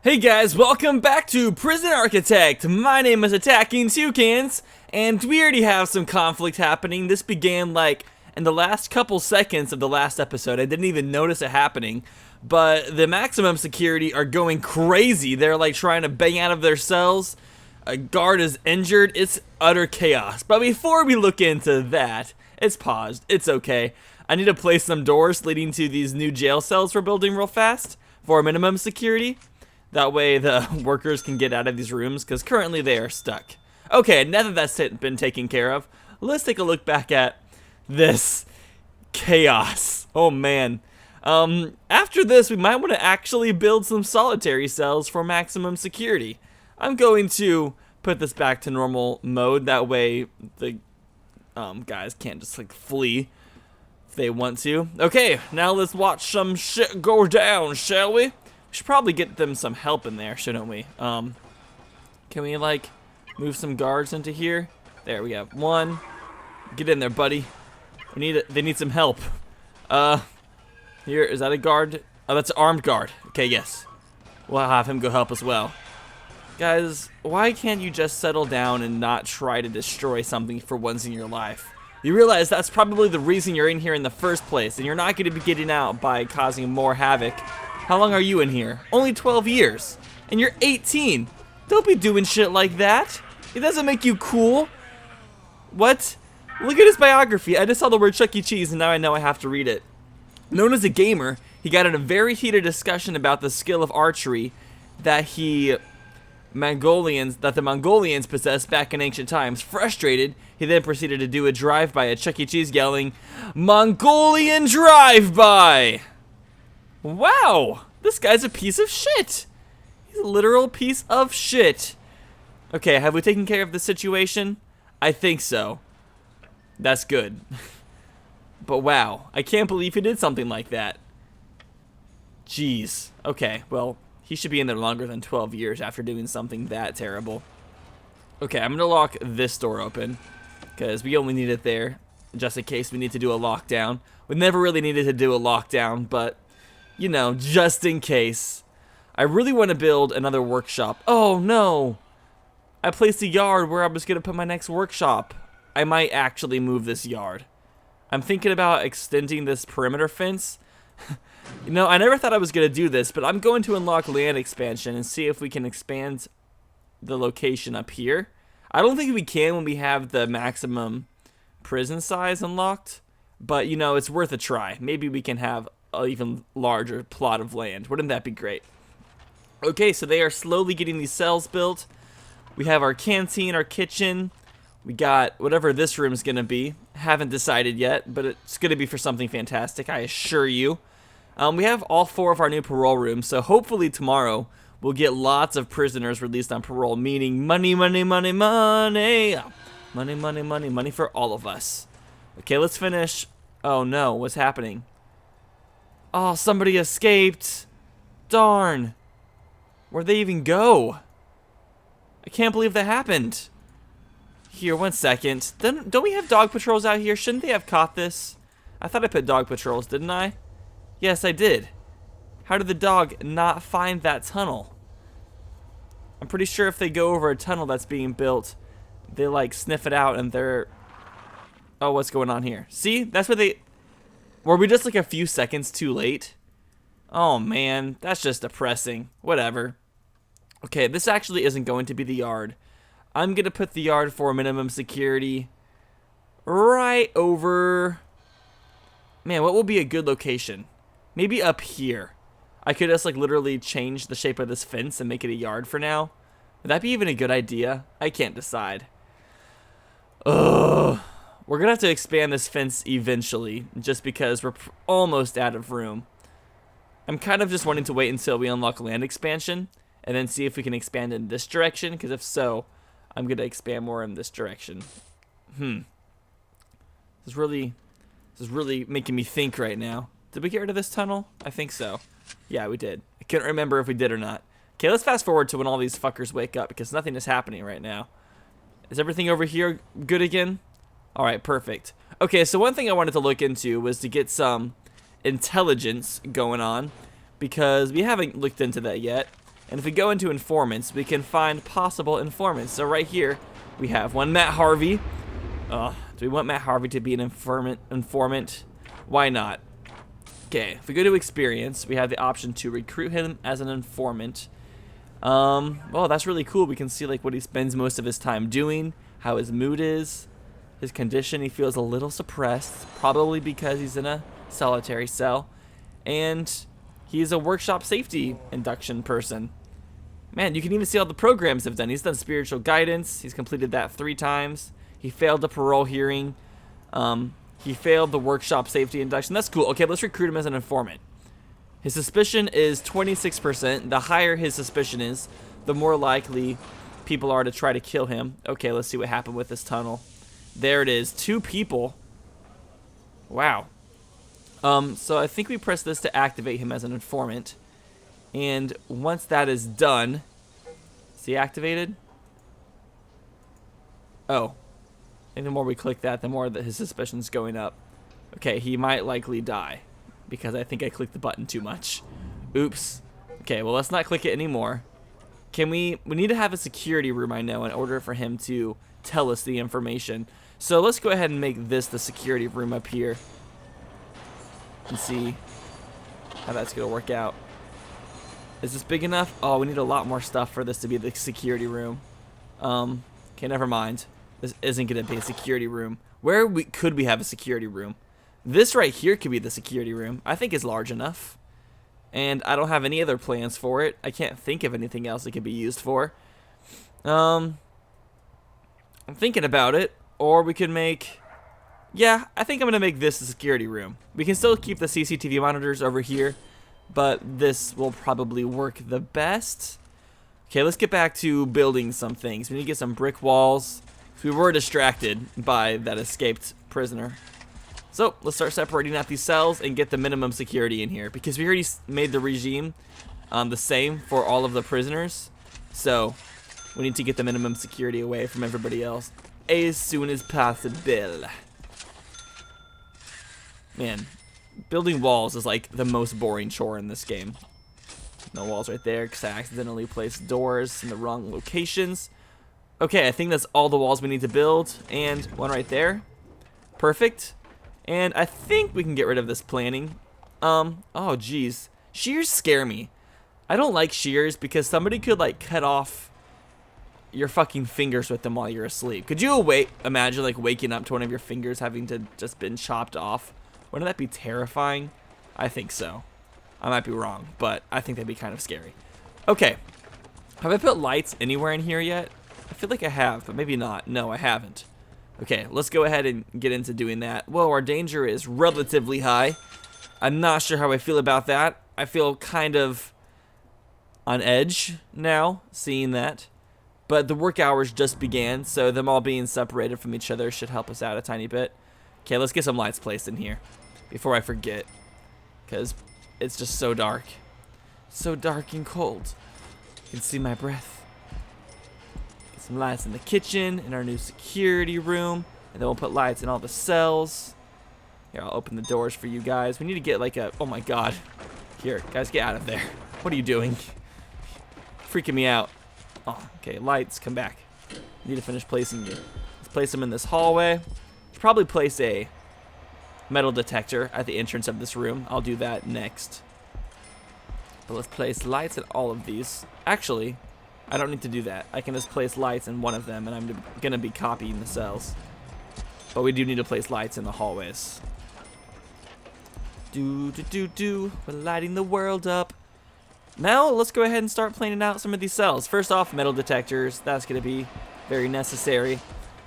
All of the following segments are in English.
Hey guys, welcome back to Prison Architect. My name is AttackingTucans, and we already have some conflict happening. This began like in the last couple seconds of the last episode. I didn't even notice it happening, but the maximum security are going crazy. They're like trying to bang out of their cells. A guard is injured. It's utter chaos. But before we look into that, it's paused. It's okay. I need to place some doors leading to these new jail cells we're building real fast for minimum security. That way the workers can get out of these rooms, because currently they are stuck. Okay, now that that's been taken care of, let's take a look back at this chaos. Oh man. After this, we might want to actually build some solitary cells for maximum security. I'm going to put this back to normal mode. That way the guys can't just like flee if they want to. Okay, now let's watch some shit go down, shall we? We should probably get them some help in there, shouldn't we? Can we like move some guards into here? There we have one. Get in there, buddy. They need some help. Here, is that a guard? Oh, that's an armed guard. Okay, yes. We'll have him go help as well. Guys, why can't you just settle down and not try to destroy something for once in your life? You realize that's probably the reason you're in here in the first place, and you're not going to be getting out by causing more havoc. How long are you in here? Only 12 years. And you're 18. Don't be doing shit like that. It doesn't make you cool. What? Look at his biography. I just saw the word Chuck E. Cheese and now I know I have to read it. Known as a gamer, he got in a very heated discussion about the skill of archery that the Mongolians possessed back in ancient times. Frustrated, he then proceeded to do a drive-by at Chuck E. Cheese yelling, "Mongolian drive-by!" Wow, this guy's a piece of shit. He's a literal piece of shit. Okay, have we taken care of the situation? I think so. That's good. But wow, I can't believe he did something like that. Jeez. Okay, well, he should be in there longer than 12 years after doing something that terrible. Okay, I'm gonna lock this door open, because we only need it there, just in case we need to do a lockdown. We never really needed to do a lockdown, but you know, just in case. I really want to build another workshop. Oh no! I placed a yard where I was going to put my next workshop. I might actually move this yard. I'm thinking about extending this perimeter fence. You know, I never thought I was going to do this, but I'm going to unlock land expansion and see if we can expand the location up here. I don't think we can when we have the maximum prison size unlocked, but you know, it's worth a try. Maybe we can have an even larger plot of land. Wouldn't that be great? Okay, so they are slowly getting these cells built. We have our canteen, our kitchen. We got whatever this room is going to be. Haven't decided yet, but it's going to be for something fantastic, I assure you. We have all 4 of our new parole rooms, so hopefully tomorrow we'll get lots of prisoners released on parole, meaning money, money, money, money. Money, money, money, money for all of us. Okay, let's finish. Oh no, what's happening? Oh, somebody escaped. Darn. Where'd they even go? I can't believe that happened. Here, 1 second. Don't we have dog patrols out here? Shouldn't they have caught this? I thought I put dog patrols, didn't I? Yes, I did. How did the dog not find that tunnel? I'm pretty sure if they go over a tunnel that's being built, they like sniff it out and they're... Oh, what's going on here? See? That's what they... Were we just like a few seconds too late? Oh man, that's just depressing. Whatever. Okay, this actually isn't going to be the yard. I'm going to put the yard for minimum security right over... Man, what will be a good location? Maybe up here. I could just like literally change the shape of this fence and make it a yard for now. Would that be even a good idea? I can't decide. Ugh. We're going to have to expand this fence eventually, just because we're almost out of room. I'm kind of just wanting to wait until we unlock land expansion, and then see if we can expand in this direction, because if so, I'm going to expand more in this direction. This is really making me think right now. Did we get rid of this tunnel? I think so. Yeah, we did. I couldn't remember if we did or not. Okay, let's fast forward to when all these fuckers wake up, because nothing is happening right now. Is everything over here good again? Alright, perfect. Okay, so one thing I wanted to look into was to get some intelligence going on, because we haven't looked into that yet. And if we go into informants, we can find possible informants. So right here, we have one Matt Harvey. Do we want Matt Harvey to be an informant? Why not? Okay, if we go to experience, we have the option to recruit him as an informant. Well, that's really cool. We can see like what he spends most of his time doing, how his mood is, his condition. He feels a little suppressed, probably because he's in a solitary cell. And he's a workshop safety induction person. Man, you can even see all the programs have done. He's done spiritual guidance. He's completed that 3 times. He failed the parole hearing. He failed the workshop safety induction. That's cool. Okay, let's recruit him as an informant. His suspicion is 26%. The higher his suspicion is, the more likely people are to try to kill him. Okay, let's see what happened with this tunnel. There it is. 2 people. Wow. So I think we press this to activate him as an informant. And once that is done, is he activated? Oh. I think the more we click that, the more that his suspicion's going up. Okay, he might likely die because I think I clicked the button too much. Oops. Okay, well, let's not click it anymore. We need to have a security room, I know, in order for him to tell us the information. So let's go ahead and make this the security room up here and see how that's going to work out. Is this big enough? Oh, we need a lot more stuff for this to be the security room. Okay, never mind. This isn't going to be a security room. Where could we have a security room? This right here could be the security room. I think it's large enough. And I don't have any other plans for it. I can't think of anything else it could be used for. I'm thinking about it. Or we could make... Yeah, I think I'm going to make this a security room. We can still keep the CCTV monitors over here, but this will probably work the best. Okay, let's get back to building some things. We need to get some brick walls. We were distracted by that escaped prisoner. So let's start separating out these cells and get the minimum security in here, because we already made the regime the same for all of the prisoners. So we need to get the minimum security away from everybody else as soon as possible. Man, building walls is like the most boring chore in this game. No walls right there because I accidentally placed doors in the wrong locations. Okay, I think that's all the walls we need to build, and one right there. Perfect. And I think we can get rid of this planning. Oh geez, shears scare me. I don't like shears because somebody could like cut off your fucking fingers with them while you're asleep. Could you imagine like waking up to one of your fingers having to just been chopped off? Wouldn't that be terrifying? I think so. I might be wrong, but I think that'd be kind of scary. Okay, have I put lights anywhere in here yet? I feel like I have, but maybe not. No, I haven't. Okay, let's go ahead and get into doing that. Whoa, our danger is relatively high. I'm not sure how I feel about that. I feel kind of on edge now, seeing that. But the work hours just began, so them all being separated from each other should help us out a tiny bit. Okay, let's get some lights placed in here before I forget, because it's just so dark. So dark and cold. You can see my breath. Get some lights in the kitchen, in our new security room, and then we'll put lights in all the cells. Here, I'll open the doors for you guys. We need to get like a... Oh my god. Here, guys, get out of there. What are you doing? Freaking me out. Oh, okay, lights, come back. Need to finish placing you. Let's place them in this hallway. Should probably place a metal detector at the entrance of this room. I'll do that next. But let's place lights in all of these. Actually, I don't need to do that. I can just place lights in one of them, and I'm going to be copying the cells. But we do need to place lights in the hallways. We're lighting the world up. Now, let's go ahead and start planning out some of these cells. First off, metal detectors. That's going to be very necessary.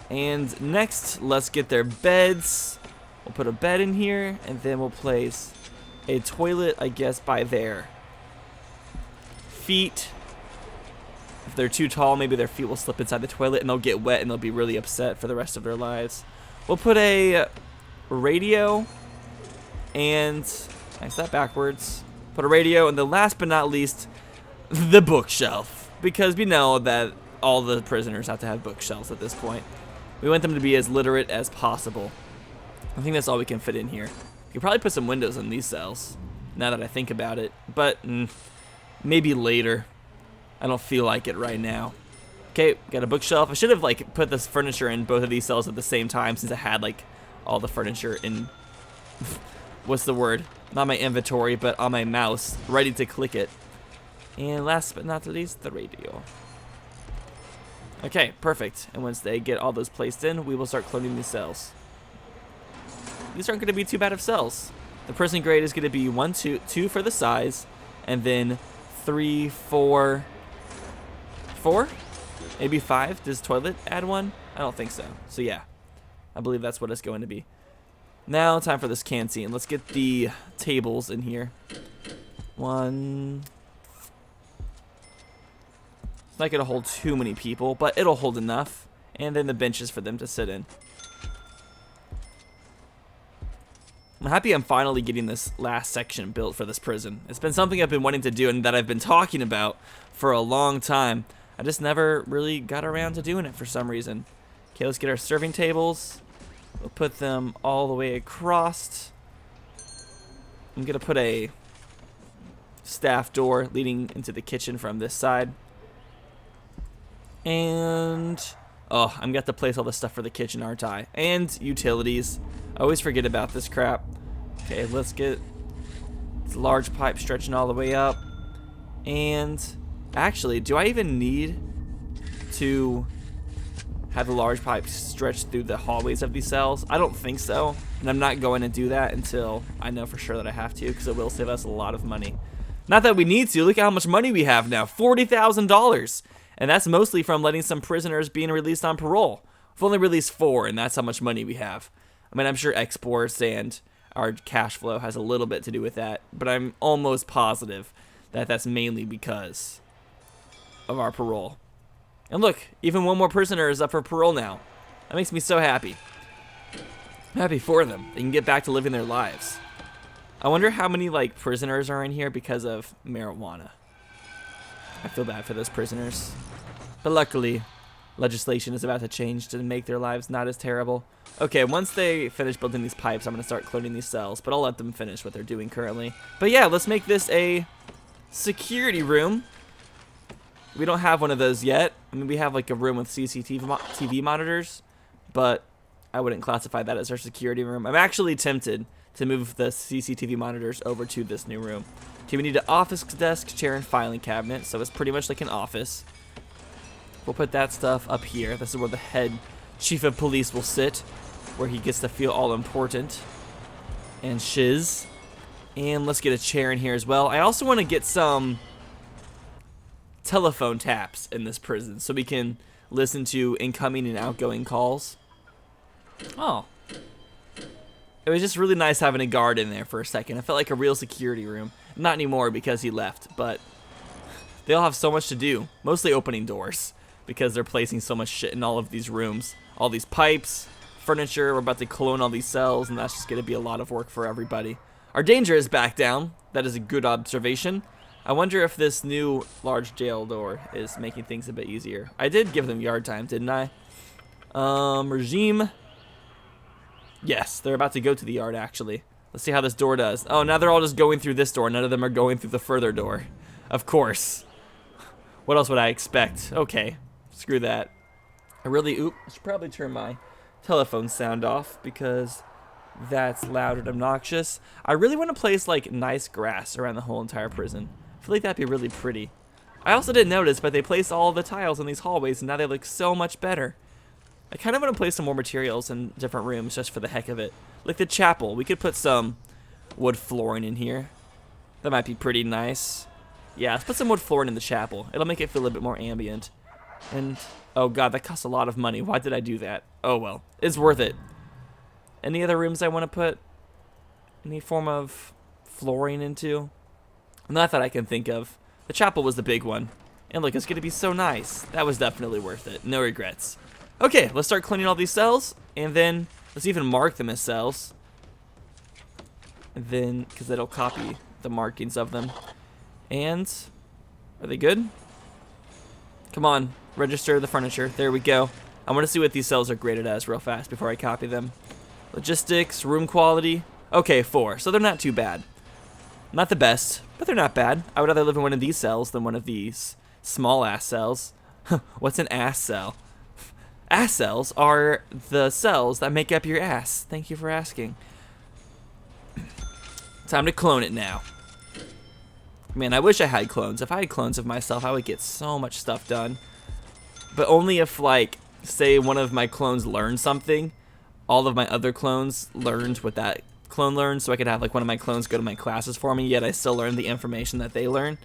And next, let's get their beds. We'll put a bed in here, and then we'll place a toilet, I guess, by their feet. If they're too tall, maybe their feet will slip inside the toilet, and they'll get wet, and they'll be really upset for the rest of their lives. We'll put a radio, and nice that backwards. Put a radio, and then last but not least, the bookshelf. Because we know that all the prisoners have to have bookshelves at this point. We want them to be as literate as possible. I think that's all we can fit in here. We could probably put some windows in these cells, now that I think about it. But maybe later. I don't feel like it right now. Okay, got a bookshelf. I should have like put this furniture in both of these cells at the same time since I had like all the furniture in, what's the word? Not my inventory, but on my mouse, ready to click it. And last but not least, the radio. Okay, perfect. And once they get all those placed in, we will start cloning these cells. These aren't going to be too bad of cells. The prison grade is going to be 1, 2 for the size, and then 3, 4, maybe 5. Does toilet add 1? I don't think so. So yeah, I believe that's what it's going to be. Now time for this canteen. Let's get the tables in here. 1. It's not going to hold too many people, but it'll hold enough. And then the benches for them to sit in. I'm happy I'm finally getting this last section built for this prison. It's been something I've been wanting to do and that I've been talking about for a long time. I just never really got around to doing it for some reason. Okay, let's get our serving tables. We'll put them all the way across. I'm going to put a staff door leading into the kitchen from this side. And, oh, I'm going to have to place all the stuff for the kitchen, aren't I? And utilities. I always forget about this crap. Okay, let's get this large pipe stretching all the way up. And, actually, do I even need to have the large pipe stretch through the hallways of these cells? I don't think so. And I'm not going to do that until I know for sure that I have to, because it will save us a lot of money. Not that we need to. Look at how much money we have now. $40,000. And that's mostly from letting some prisoners being released on parole. We've only released 4, and that's how much money we have. I mean, I'm sure exports and our cash flow has a little bit to do with that, but I'm almost positive that that's mainly because of our parole. And look, even 1 more prisoner is up for parole now. That makes me so happy. I'm happy for them. They can get back to living their lives. I wonder how many like prisoners are in here because of marijuana. I feel bad for those prisoners. But luckily, legislation is about to change to make their lives not as terrible. Okay, once they finish building these pipes, I'm going to start cloning these cells, but I'll let them finish what they're doing currently. But yeah, let's make this a security room. We don't have one of those yet. I mean, we have like a room with CCTV monitors, but I wouldn't classify that as our security room. I'm actually tempted to move the CCTV monitors over to this new room. Okay, we need an office desk, chair, and filing cabinet, so it's pretty much like an office. We'll put that stuff up here. This is where the head chief of police will sit, where he gets to feel all important and shiz. And let's get a chair in here as well. I also want to get some telephone taps in this prison so we can listen to incoming and outgoing calls. Oh. It was just really nice having a guard in there for a second. It felt like a real security room. Not anymore because he left, but they all have so much to do. Mostly opening doors because they're placing so much shit in all of these rooms. All these pipes, furniture, we're about to clone all these cells, and that's just going to be a lot of work for everybody. Our danger is back down. That is a good observation. I wonder if this new large jail door is making things a bit easier. I did give them yard time, didn't I? Regime. Yes, they're about to go to the yard, actually. Let's see how this door does. Oh, now they're all just going through this door. None of them are going through the further door. Of course. What else would I expect? Okay, screw that. I should probably turn my telephone sound off because that's loud and obnoxious. I really want to place like nice grass around the whole entire prison. I feel like that'd be really pretty. I also didn't notice, but they placed all the tiles in these hallways and now they look so much better. I kind of want to place some more materials in different rooms just for the heck of it. Like the chapel, we could put some wood flooring in here. That might be pretty nice. Yeah, let's put some wood flooring in the chapel. It'll make it feel a bit more ambient. And, oh god, that costs a lot of money. Why did I do that? Oh well, it's worth it. Any other rooms I want to put any form of flooring into? Not that I can think of. The chapel was the big one. And look, it's going to be so nice. That was definitely worth it. No regrets. Okay, let's start cleaning all these cells, and then let's even mark them as cells. And then, because it'll copy the markings of them. And, are they good? Come on, register the furniture. There we go. I want to see what these cells are graded as real fast before I copy them. Logistics, room quality. Okay, 4, so they're not too bad. Not the best, but they're not bad. I would rather live in one of these cells than one of these small ass cells. What's an ass cell? Ass cells are the cells that make up your ass. Thank you for asking. Time to clone it now. Man, I wish I had clones. If I had clones of myself, I would get so much stuff done. But only if, like, say one of my clones learned something, all of my other clones learned what that clone learned, so I could have, like, one of my clones go to my classes for me, yet I still learn the information that they learn.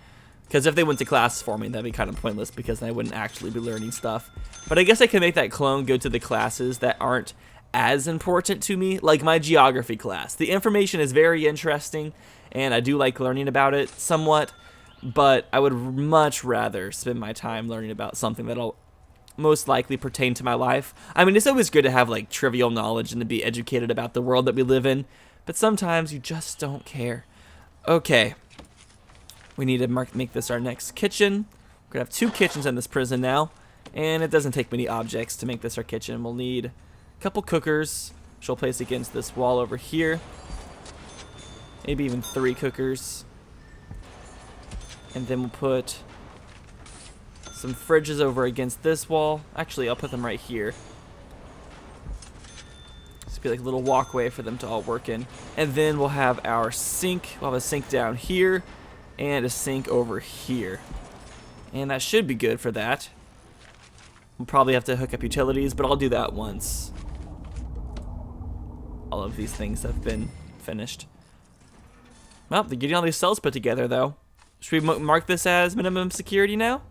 Because if they went to classes for me, that'd be kind of pointless because I wouldn't actually be learning stuff. But I guess I can make that clone go to the classes that aren't as important to me, like my geography class. The information is very interesting, and I do like learning about it somewhat, but I would much rather spend my time learning about something that'll most likely pertain to my life. I mean, it's always good to have, like, trivial knowledge and to be educated about the world that we live in, but sometimes you just don't care. Okay. We need to make this our next kitchen. We're going to have 2 kitchens in this prison now, and it doesn't take many objects to make this our kitchen. We'll need a couple cookers, which we'll place against this wall over here. Maybe even 3 cookers. And then we'll put some fridges over against this wall. Actually, I'll put them right here. This will be like a little walkway for them to all work in. And then we'll have our sink. We'll have a sink down here and a sink over here. And that should be good for that. We'll probably have to hook up utilities, but I'll do that once all of these things have been finished. Well, they're getting all these cells put together, though. Should we mark this as minimum security now?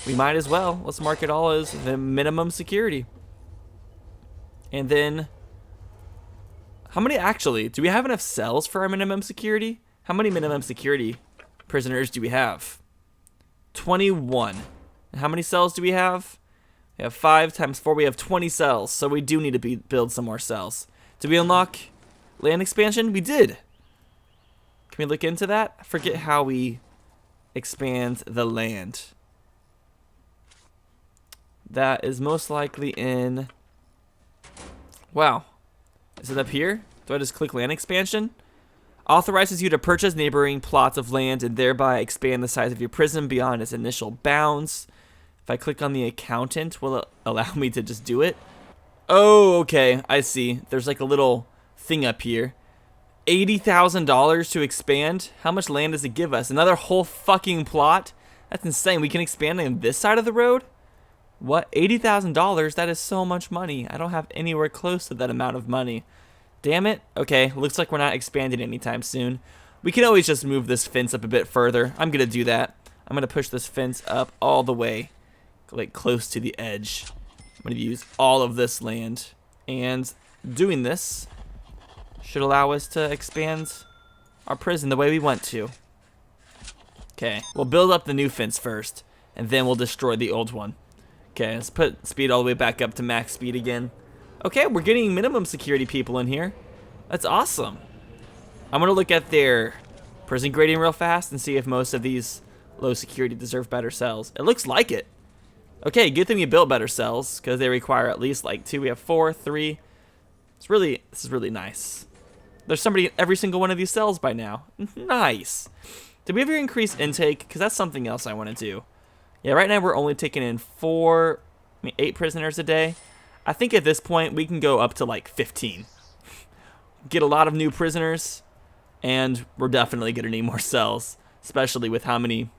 We might as well. Let's mark it all as the minimum security. And then, how many actually? Do we have enough cells for our minimum security? How many minimum security prisoners do we have? 21. And how many cells do we have? We have 5 times 4. We have 20 cells. So we do need to build some more cells. Did we unlock land expansion? We did. Can we look into that? I forget how we expand the land. That is most likely in... Wow. Is it up here? Do I just click land expansion? Authorizes you to purchase neighboring plots of land and thereby expand the size of your prison beyond its initial bounds. If I click on the accountant, will it allow me to just do it? Oh, okay. I see. There's like a little thing up here. $80,000 to expand? How much land does it give us? Another whole fucking plot? That's insane. We can expand on this side of the road? What? $80,000? That is so much money. I don't have anywhere close to that amount of money. Damn it. Okay, looks like we're not expanding anytime soon. We can always just move this fence up a bit further. I'm going to do that. I'm going to push this fence up all the way, like close to the edge. I'm going to use all of this land. And doing this should allow us to expand our prison the way we want to. Okay, we'll build up the new fence first, and then we'll destroy the old one. Okay, let's put speed all the way back up to max speed again. Okay, we're getting minimum security people in here. That's awesome. I'm going to look at their prison grading real fast and see if most of these low security deserve better cells. It looks like it. Okay, good thing we built better cells because they require at least like 2. We have 4, 3. This is really nice. There's somebody in every single one of these cells by now. Nice. Did we ever increase intake? Because that's something else I want to do. Yeah, right now we're only taking in 8 prisoners a day. I think at this point we can go up to like 15. Get a lot of new prisoners, and we're definitely going to need more cells, especially with how many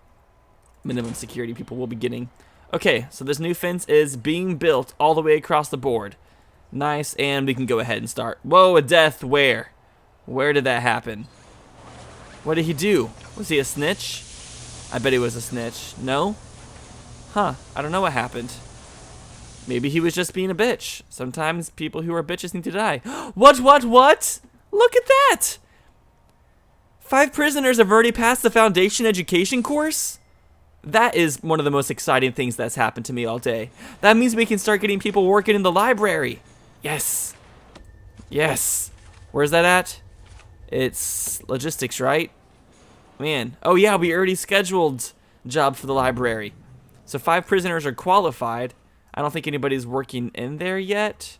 minimum security people we'll be getting. Okay, so this new fence is being built all the way across the board. Nice, and we can go ahead and start. Whoa, a death where? Where did that happen? What did he do? Was he a snitch? I bet he was a snitch. No? Huh, I don't know what happened. Maybe he was just being a bitch. Sometimes people who are bitches need to die. What? Look at that! 5 prisoners have already passed the foundation education course? That is one of the most exciting things that's happened to me all day. That means we can start getting people working in the library. Yes. Yes. Where's that at? It's logistics, right? Man. Oh yeah, we already scheduled a job for the library. So 5 prisoners are qualified. I don't think anybody's working in there yet.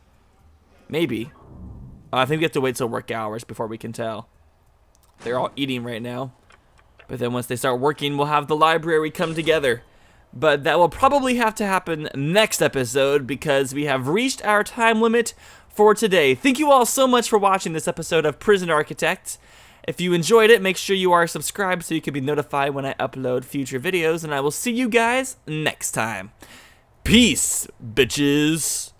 Maybe. I think we have to wait till work hours before we can tell. They're all eating right now. But then once they start working, we'll have the library come together. But that will probably have to happen next episode because we have reached our time limit for today. Thank you all so much for watching this episode of Prison Architect. If you enjoyed it, make sure you are subscribed so you can be notified when I upload future videos, and I will see you guys next time. Peace, bitches.